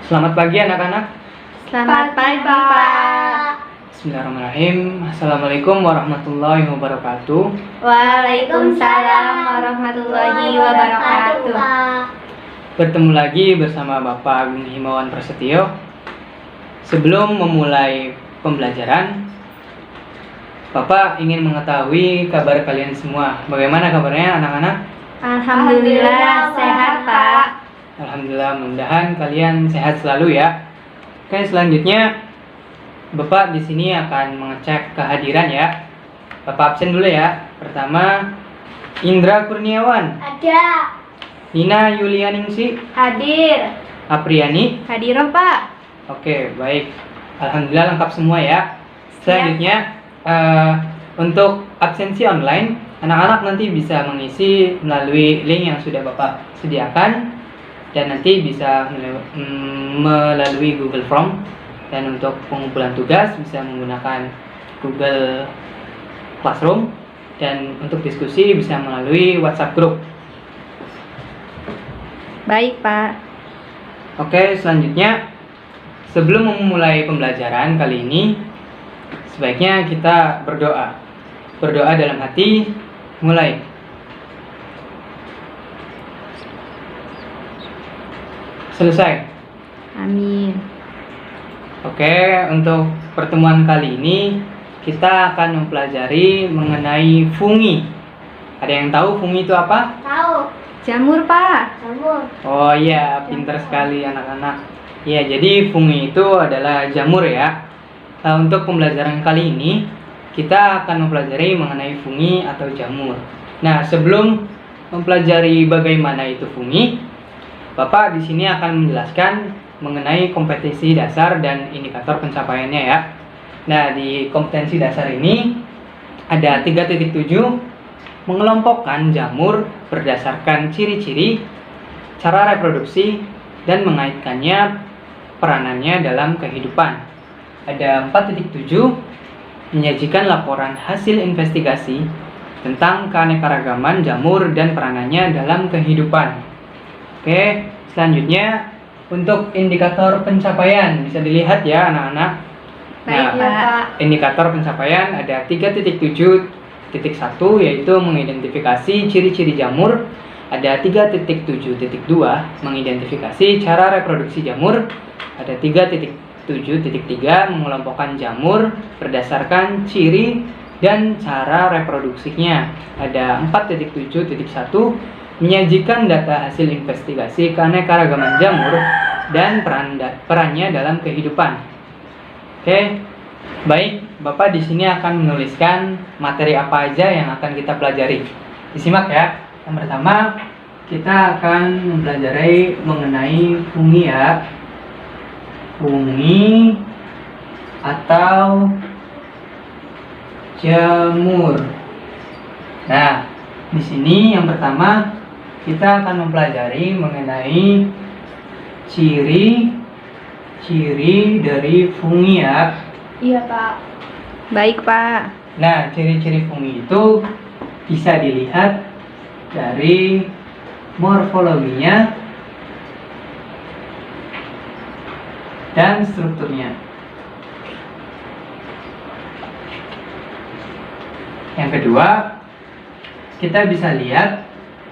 Selamat pagi anak-anak. Selamat pagi, Pak. Bismillahirrahmanirrahim. Assalamualaikum warahmatullahi wabarakatuh. Waalaikumsalam warahmatullahi wabarakatuh. Bertemu lagi bersama Bapak Agung Himawan Prasetyo. Sebelum memulai pembelajaran, Bapak ingin mengetahui kabar kalian semua. Bagaimana kabarnya anak-anak? Alhamdulillah sehat, Pak. Alhamdulillah, mudah-mudahan kalian sehat selalu ya. Oke, selanjutnya Bapak di sini akan mengecek kehadiran ya. Bapak absen dulu ya. Pertama, Indra Kurniawan, Ada. Nina Yulianingsi, Hadir. Apriani. Hadir, Pak. Oke, baik. Alhamdulillah lengkap semua ya. Selanjutnya, untuk absensi online, anak-anak nanti bisa mengisi melalui link yang sudah Bapak sediakan. Dan nanti bisa melalui Google Form. Dan untuk pengumpulan tugas bisa menggunakan Google Classroom. Dan untuk diskusi bisa melalui WhatsApp Group. Baik, Pak. Oke, selanjutnya sebelum memulai pembelajaran kali ini, sebaiknya kita berdoa. Berdoa dalam hati, mulai. Selesai. Amin. Oke, untuk pertemuan kali ini kita akan mempelajari mengenai fungi. Ada yang tahu fungi itu apa? Tahu. Jamur, Pak. Jamur. Oh iya, pintar sekali anak-anak. Ya, jadi fungi itu adalah jamur ya. Nah, untuk pembelajaran kali ini kita akan mempelajari mengenai fungi atau jamur. Nah, sebelum mempelajari bagaimana itu fungi, Bapak di sini akan menjelaskan mengenai kompetensi dasar dan indikator pencapaiannya ya. Nah, di kompetensi dasar ini ada 3.7 mengelompokkan jamur berdasarkan ciri-ciri, cara reproduksi, dan mengaitkannya peranannya dalam kehidupan. Ada 4.7 menyajikan laporan hasil investigasi tentang keanekaragaman jamur dan peranannya dalam kehidupan. Oke, selanjutnya untuk indikator pencapaian bisa dilihat ya anak-anak. Baik, Pak. Indikator pencapaian ada 3.7.1 yaitu mengidentifikasi ciri-ciri jamur. Ada 3.7.2 mengidentifikasi cara reproduksi jamur. Ada 3.7.3 mengelompokkan jamur berdasarkan ciri dan cara reproduksinya. Ada 4.7.1 menyajikan data hasil investigasi keanekaragaman jamur dan perannya dalam kehidupan. Oke, baik. Bapak di sini akan menuliskan materi apa aja yang akan kita pelajari. Disimak ya. Yang pertama, kita akan mempelajari mengenai fungi ya. Fungi atau jamur. Nah, di sini yang pertama kita akan mempelajari mengenai ciri-ciri dari fungi ya. Iya, Pak. Baik, Pak. Nah, ciri-ciri fungi itu bisa dilihat dari morfologinya dan strukturnya. Yang kedua, kita bisa lihat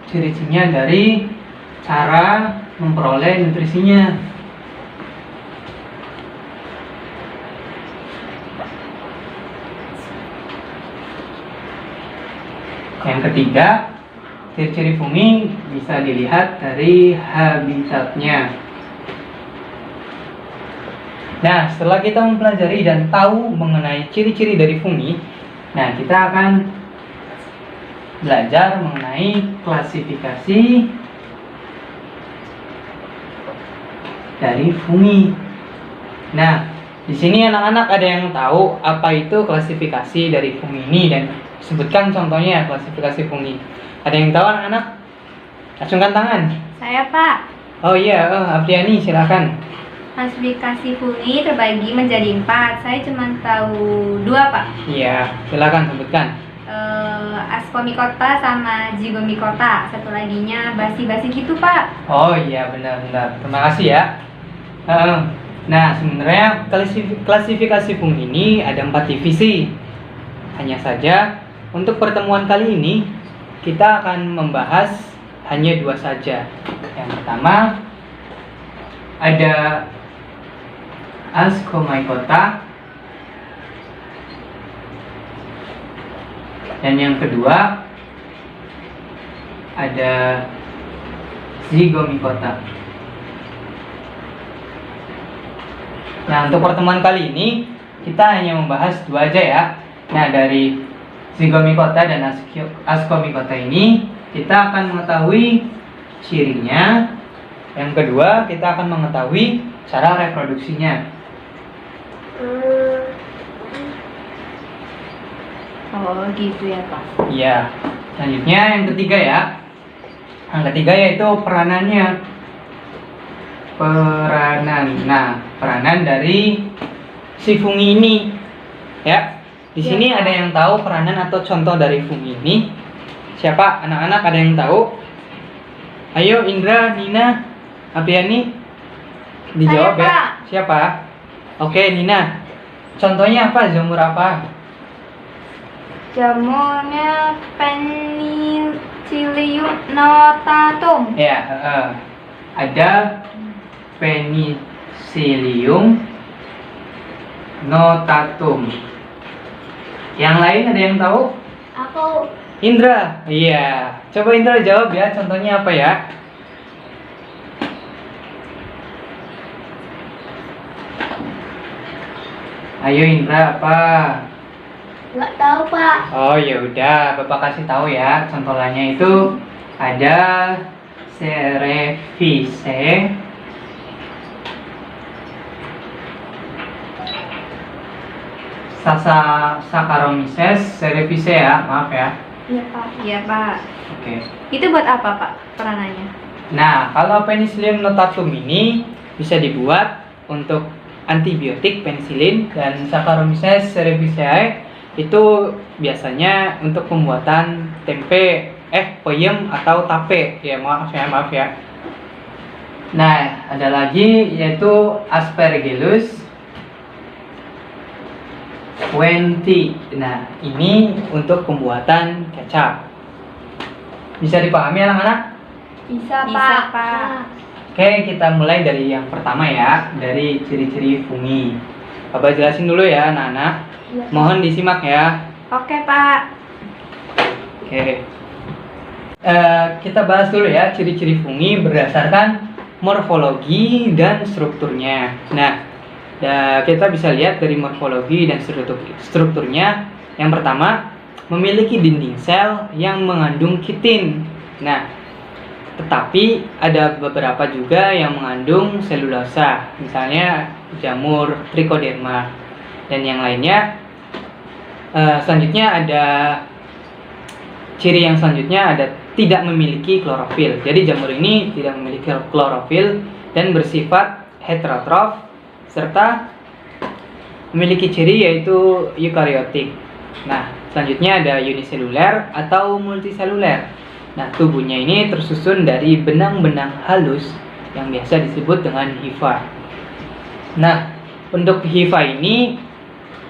ciri-cirinya dari cara memperoleh nutrisinya. Yang ketiga, ciri-ciri fungi bisa dilihat dari habitatnya. Nah, setelah kita mempelajari dan tahu mengenai ciri-ciri dari fungi, nah kita akan belajar mengenai klasifikasi dari fungi. Nah, di sini anak-anak ada yang tahu apa itu klasifikasi dari fungi ini dan sebutkan contohnya klasifikasi fungi. Ada yang tahu anak-anak? Acungkan tangan. Saya, Pak. Oh iya, Apriani silakan. Klasifikasi fungi terbagi menjadi 4. Saya cuma tahu 2, Pak. Iya, silakan sebutkan. Ascomycota sama Zygomicota. Satu laginya basi-basi gitu, Pak. Oh iya, benar-benar. Terima kasih ya. Nah, sebenarnya klasifikasi fungi ini ada 4 divisi. Hanya saja untuk pertemuan kali ini kita akan membahas hanya 2 saja. Yang pertama ada Ascomycota, dan yang kedua ada Zygomycota. Nah, untuk pertemuan kali ini kita hanya membahas 2 aja ya. Nah, dari Zygomycota dan Ascomycota ini kita akan mengetahui cirinya. Yang kedua, kita akan mengetahui cara reproduksinya. Oh gitu ya Pak. Iya. Selanjutnya yang ketiga ya. Yang ketiga yaitu peranannya. Nah, peranan dari si fungi ini. Ya. Di sini ada yang tahu peranan atau contoh dari fungi ini? Siapa? Anak-anak ada yang tahu? Ayo Indra, Nina, Apriani, dijawab Saya, ya. Pak. Siapa? Oke, Nina. Contohnya apa? Jamur apa? Jamurnya Penicillium notatum. Ya, ada Penicillium notatum. Yang lain ada yang tahu? Aku. Indra. Iya. Coba Indra jawab ya. Contohnya apa ya? Ayo Indra, apa? Nggak tahu Pak. Oh ya udah, Bapak kasih tahu ya. Contohnya itu ada Cerevisiae, Saccharomyces cerevisiae ya, maaf ya. Iya Pak. Iya Pak. Oke. Itu buat apa Pak peranannya? Nah, kalau Penicillium notatum ini bisa dibuat untuk antibiotik penicillin, dan Saccharomyces cerevisiae itu biasanya untuk pembuatan tempe, peyem atau tape. Ya, maaf ya. Nah, ada lagi yaitu Aspergillus Wenti. Nah, ini untuk pembuatan kecap. Bisa dipahami anak-anak? Bisa Pak. Oke, kita mulai dari yang pertama ya, dari ciri-ciri fungi. Bapak jelasin dulu ya anak-anak. Iya, Pak. Mohon disimak ya. Oke Pak. Oke. Kita bahas dulu ya ciri-ciri fungi berdasarkan morfologi dan strukturnya. Nah, kita bisa lihat dari morfologi dan strukturnya. Yang pertama, memiliki dinding sel yang mengandung kitin. Nah, tetapi ada beberapa juga yang mengandung selulosa, misalnya jamur Trichoderma dan yang lainnya. Selanjutnya ada ciri yang selanjutnya ada tidak memiliki klorofil. Jadi jamur ini tidak memiliki klorofil dan bersifat heterotrof serta memiliki ciri yaitu eukariotik. Nah, selanjutnya ada uniseluler atau multiseluler. Nah, tubuhnya ini tersusun dari benang-benang halus yang biasa disebut dengan hifa. Nah, untuk hifa ini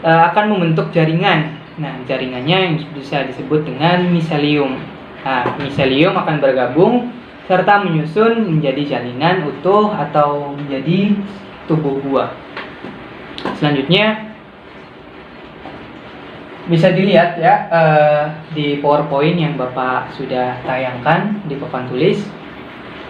akan membentuk jaringan. Nah, jaringannya yang bisa disebut dengan miselium. Nah, miselium akan bergabung serta menyusun menjadi jalinan utuh atau menjadi tubuh buah. Selanjutnya bisa dilihat ya di PowerPoint yang Bapak sudah tayangkan di papan tulis.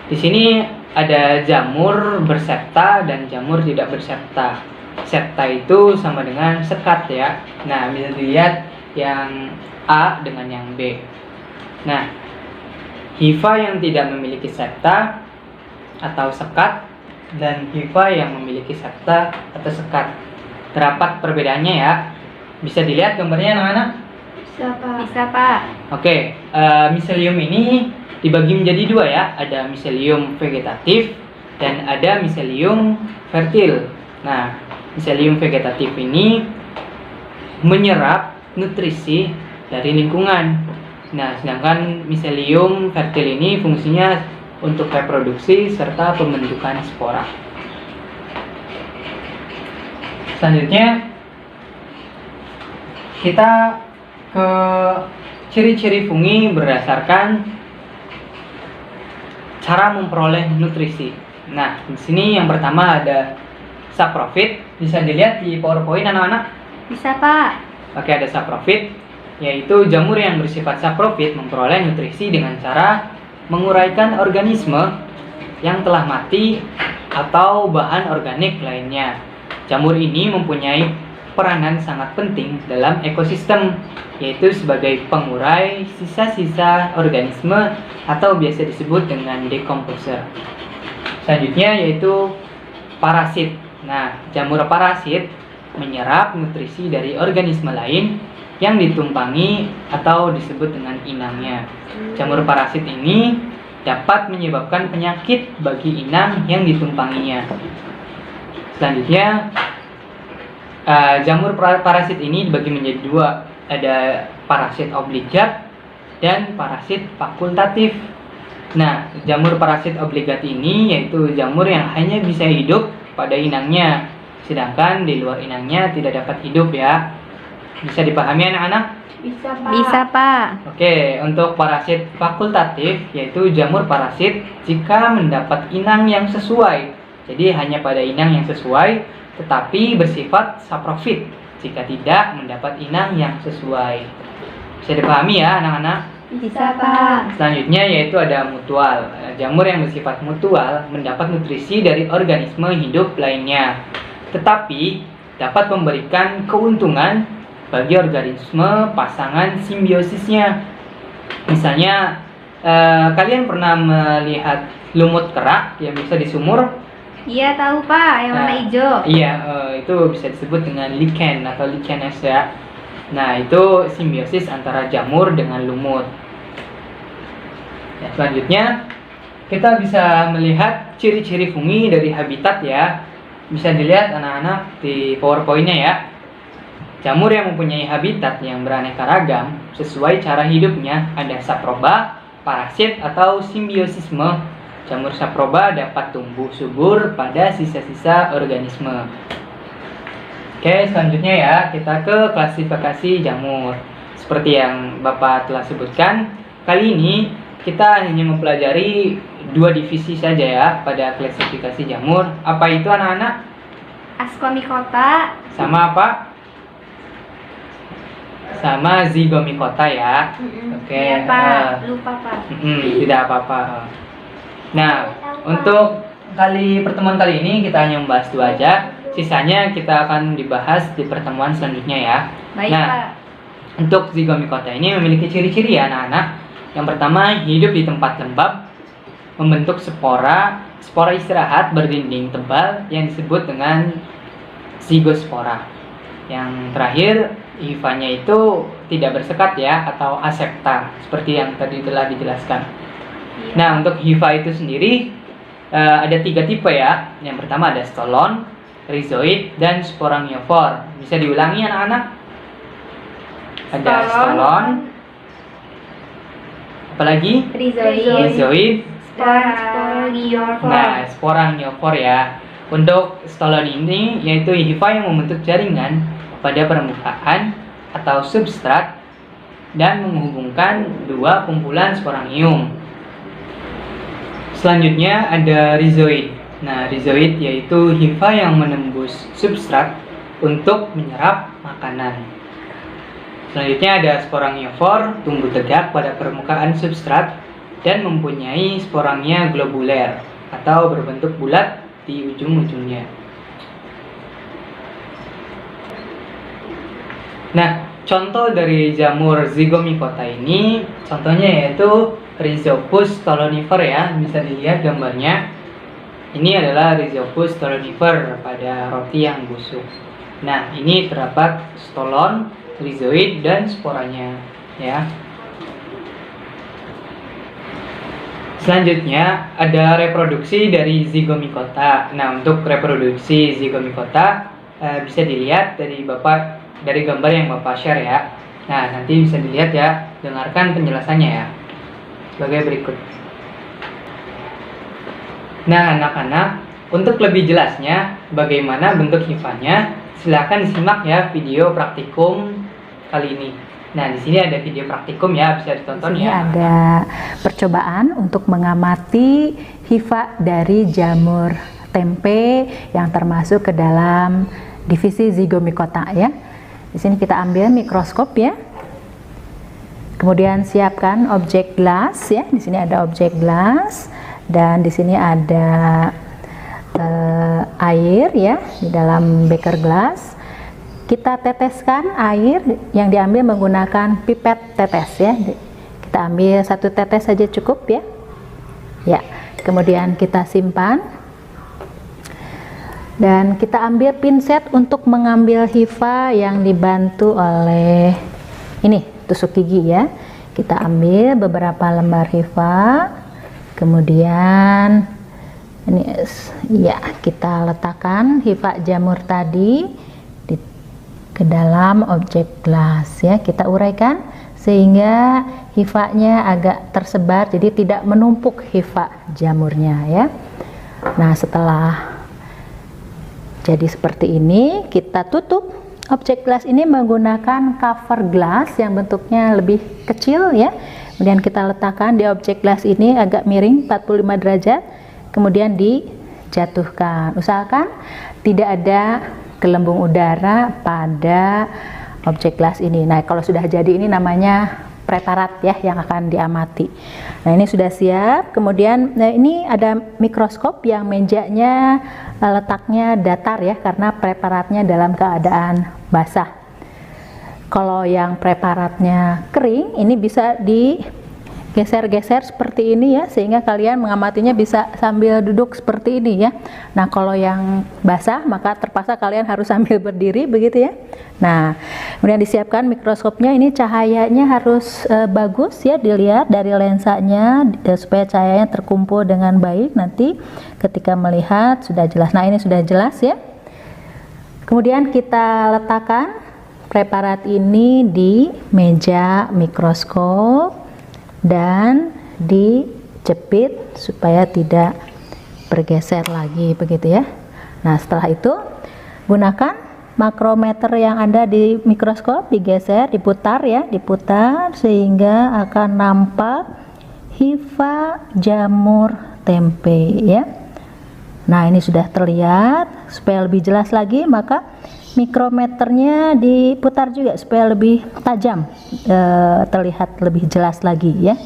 Di sini ada jamur bersepta dan jamur tidak bersepta. Septa itu sama dengan sekat ya. Nah, bisa dilihat yang A dengan yang B. Nah, hifa yang tidak memiliki septa atau sekat dan hifa yang memiliki septa atau sekat. Terdapat perbedaannya ya. Bisa dilihat gambarnya anak-anak? Bisa Pak. Oke, miselium ini dibagi menjadi 2 ya. Ada miselium vegetatif dan ada miselium fertil. Nah, miselium vegetatif ini menyerap nutrisi dari lingkungan. Nah, sedangkan miselium fertil ini fungsinya untuk reproduksi serta pembentukan spora. Selanjutnya kita ke ciri-ciri fungi berdasarkan cara memperoleh nutrisi. Nah, di sini yang pertama ada saprofit. Bisa dilihat di PowerPoint anak-anak? Bisa, Pak. Oke, ada saprofit, yaitu jamur yang bersifat saprofit memperoleh nutrisi dengan cara menguraikan organisme yang telah mati atau bahan organik lainnya. Jamur ini mempunyai peranan sangat penting dalam ekosistem, yaitu sebagai pengurai sisa-sisa organisme atau biasa disebut dengan decomposer. Selanjutnya yaitu parasit. Nah, jamur parasit menyerap nutrisi dari organisme lain yang ditumpangi atau disebut dengan inangnya. Jamur parasit ini dapat menyebabkan penyakit bagi inang yang ditumpanginya. Selanjutnya, jamur parasit ini dibagi menjadi dua. Ada parasit obligat dan parasit fakultatif. Nah, jamur parasit obligat ini yaitu jamur yang hanya bisa hidup pada inangnya, sedangkan di luar inangnya tidak dapat hidup ya. Bisa dipahami anak-anak? Bisa, Pak. Bisa, Pak. Oke, untuk parasit fakultatif yaitu jamur parasit jika mendapat inang yang sesuai. Jadi hanya pada inang yang sesuai, tetapi bersifat saprofit jika tidak mendapat inang yang sesuai. Bisa dipahami ya anak-anak? Bisa, Pak. Selanjutnya yaitu ada mutual. Jamur yang bersifat mutual mendapat nutrisi dari organisme hidup lainnya, tetapi dapat memberikan keuntungan bagi organisme pasangan simbiosisnya. Misalnya, kalian pernah melihat lumut kerak yang bisa di sumur? Iya, tahu, Pak, yang warna hijau. Iya, itu bisa disebut dengan lichen atau lichenes ya. Nah, itu simbiosis antara jamur dengan lumut. Ya, selanjutnya kita bisa melihat ciri-ciri fungi dari habitat ya. Bisa dilihat anak-anak di PowerPoint-nya ya. Jamur yang mempunyai habitat yang beraneka ragam sesuai cara hidupnya ada saproba, parasit atau simbiosisme. Jamur saproba dapat tumbuh subur pada sisa-sisa organisme. Oke, selanjutnya ya, kita ke klasifikasi jamur. Seperti yang Bapak telah sebutkan, kali ini kita hanya mempelajari dua divisi saja ya pada klasifikasi jamur. Apa itu anak-anak? Ascomycota. Sama apa? Sama zygomicota ya. Oke. Iya, Pak. Lupa, Pak. Tidak apa-apa. Nah, untuk pertemuan kali ini kita hanya membahas dua aja. Sisanya kita akan dibahas di pertemuan selanjutnya ya. Baik, nah, Pak. Untuk zygomicota ini memiliki ciri-ciri ya anak-anak. Yang pertama, hidup di tempat lembab, membentuk spora istirahat berdinding tebal yang disebut dengan zygospora. Yang terakhir, hifanya itu tidak bersekat ya atau asepta seperti yang tadi telah dijelaskan. Nah, untuk hifa itu sendiri ada 3 tipe ya. Yang pertama ada stolon, rhizoid, dan sporangiofor. Bisa diulangi anak-anak? Ada stolon. Apalagi? Rhizoid. Sporangiofor. Nah, sporangiofor ya. Untuk stolon ini yaitu hifa yang membentuk jaringan pada permukaan atau substrat dan menghubungkan dua kumpulan sporangium. Selanjutnya ada rhizoid. Nah, rhizoid yaitu hifa yang menembus substrat untuk menyerap makanan. Selanjutnya ada sporangiofor, tumbuh tegak pada permukaan substrat dan mempunyai sporangnya globuler atau berbentuk bulat di ujung-ujungnya. Nah, contoh dari jamur zygomicota ini, contohnya yaitu Rhizopus stolonifer ya, bisa dilihat gambarnya. Ini adalah Rhizopus stolonifer pada roti yang busuk. Nah, ini terdapat stolon, rhizoid, dan sporanya ya. Selanjutnya ada reproduksi dari zygomicota. Nah, untuk reproduksi zygomicota bisa dilihat dari gambar yang Bapak share ya. Nah, nanti bisa dilihat ya, dengarkan penjelasannya ya. Sebagai berikut. Nah, anak-anak, untuk lebih jelasnya bagaimana bentuk hifanya, Silakan disimak ya video praktikum kali ini. Nah, di sini ada video praktikum ya, bisa ditonton Ini ya. ada percobaan untuk mengamati hifa dari jamur tempe yang termasuk ke dalam divisi zygomicota ya. Di sini kita ambil mikroskop ya. Kemudian siapkan objek gelas ya. Di sini ada objek gelas dan di sini ada air ya di dalam beker gelas. Kita teteskan air yang diambil menggunakan pipet tetes ya. Kita ambil 1 tetes saja cukup ya. Ya, kemudian kita simpan. Dan kita ambil pinset untuk mengambil hifa yang dibantu oleh ini, tusuk gigi ya. Kita ambil beberapa lembar hifa. Kemudian ini ya, kita letakkan hifa jamur tadi ke dalam objek gelas ya. Kita uraikan sehingga hifanya agak tersebar, jadi tidak menumpuk hifa jamurnya ya. Nah, setelah jadi seperti ini, kita tutup objek gelas ini menggunakan cover gelas yang bentuknya lebih kecil ya. Kemudian kita letakkan di objek gelas ini agak miring 45 derajat, kemudian dijatuhkan. Usahakan tidak ada gelembung udara pada objek gelas ini. Nah, kalau sudah jadi ini namanya preparat ya yang akan diamati. Nah, ini sudah siap. Kemudian ini ada mikroskop yang mejanya letaknya datar ya, karena preparatnya dalam keadaan basah. Kalau yang preparatnya kering, ini bisa digeser-geser seperti ini ya, sehingga kalian mengamatinya bisa sambil duduk seperti ini ya. Nah, kalau yang basah maka terpaksa kalian harus sambil berdiri begitu ya. Nah, kemudian disiapkan mikroskopnya. Ini cahayanya harus bagus ya, dilihat dari lensanya supaya cahayanya terkumpul dengan baik. Nanti ketika melihat sudah jelas. Nah, ini sudah jelas ya. Kemudian kita letakkan preparat ini di meja mikroskop dan dijepit supaya tidak bergeser lagi begitu ya. Nah, setelah itu gunakan makrometer yang ada di mikroskop, digeser, diputar ya, diputar sehingga akan nampak hifa jamur tempe ya. Nah, ini sudah terlihat. Supaya lebih jelas lagi maka mikrometernya diputar juga supaya lebih tajam, terlihat lebih jelas lagi ya.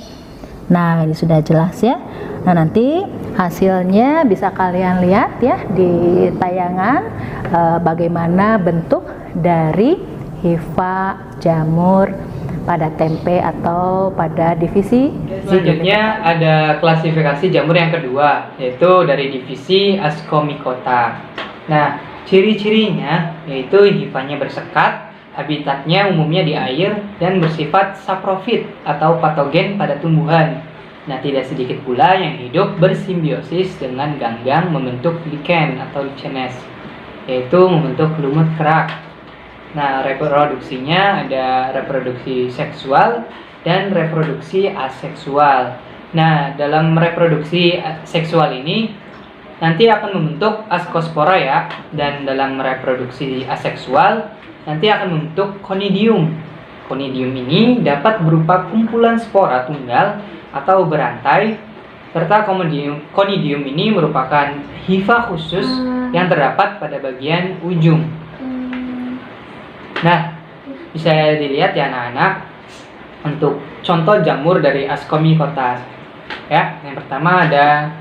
Nah, ini sudah jelas ya. Nah, nanti hasilnya bisa kalian lihat ya di tayangan, bagaimana bentuk dari hifa jamur pada tempe atau pada divisi. Selanjutnya ada klasifikasi jamur yang kedua, yaitu dari divisi Ascomycota. Nah, ciri-cirinya yaitu hifanya bersekat, habitatnya umumnya di air dan bersifat saprofit atau patogen pada tumbuhan. Nah, tidak sedikit pula yang hidup bersimbiosis dengan ganggang membentuk lichen atau lichenes, yaitu membentuk lumut kerak. Nah, reproduksinya ada reproduksi seksual dan reproduksi aseksual. Nah, dalam reproduksi seksual ini nanti akan membentuk askospora ya, dan dalam reproduksi aseksual nanti akan membentuk conidium. Conidium ini dapat berupa kumpulan spora tunggal atau berantai, serta conidium ini merupakan hifa khusus yang terdapat pada bagian ujung. Nah, bisa dilihat ya anak-anak untuk contoh jamur dari Ascomycota ya. Yang pertama ada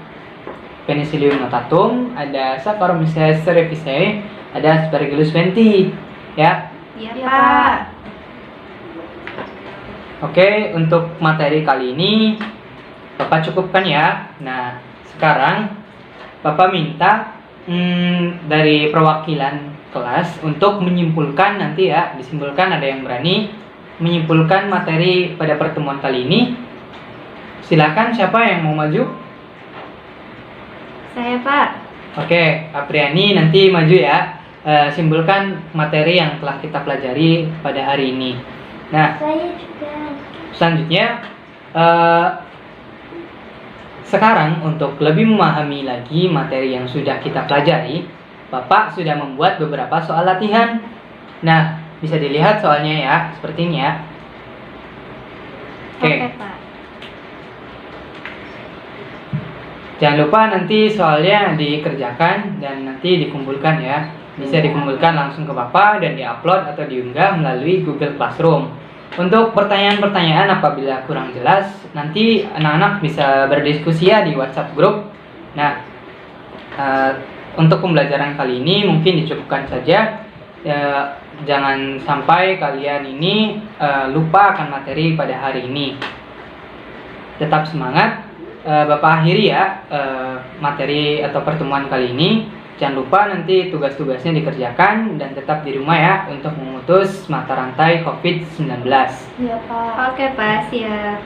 Penicillium notatum, ada Saccharomyces cerevisiae, ada Aspergillus venti ya. Iya, Pak. Oke, untuk materi kali ini Bapak cukupkan ya. Nah, sekarang Bapak minta dari perwakilan kelas untuk menyimpulkan nanti ya, disimpulkan. Ada yang berani menyimpulkan materi pada pertemuan kali ini? Silakan, siapa yang mau maju? Saya, Pak. Oke, Apriani nanti maju ya. Simpulkan materi yang telah kita pelajari pada hari ini. Nah, Saya juga. selanjutnya sekarang untuk lebih memahami lagi materi yang sudah kita pelajari, Bapak sudah membuat beberapa soal latihan. Nah, bisa dilihat soalnya ya, seperti ini ya. Oke. Oke, Pak. Jangan lupa nanti soalnya dikerjakan dan nanti dikumpulkan ya. Bisa dikumpulkan langsung ke Bapak dan diupload atau diunggah melalui Google Classroom. Untuk pertanyaan-pertanyaan apabila kurang jelas, nanti anak-anak bisa berdiskusi ya di WhatsApp group. Nah, untuk pembelajaran kali ini mungkin dicukupkan saja. Jangan sampai kalian ini lupa akan materi pada hari ini. Tetap semangat. Bapak akhiri ya materi atau pertemuan kali ini. Jangan lupa nanti tugas-tugasnya dikerjakan dan tetap di rumah ya untuk memutus mata rantai COVID-19. Iya, Pak. Oke, Pak, siap.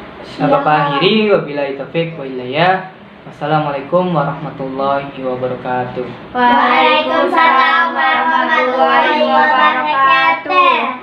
Bapak akhiri, wabillahi taufiq wa hidayah. Wassalamualaikum warahmatullahi wabarakatuh. Waalaikumsalam warahmatullahi wabarakatuh.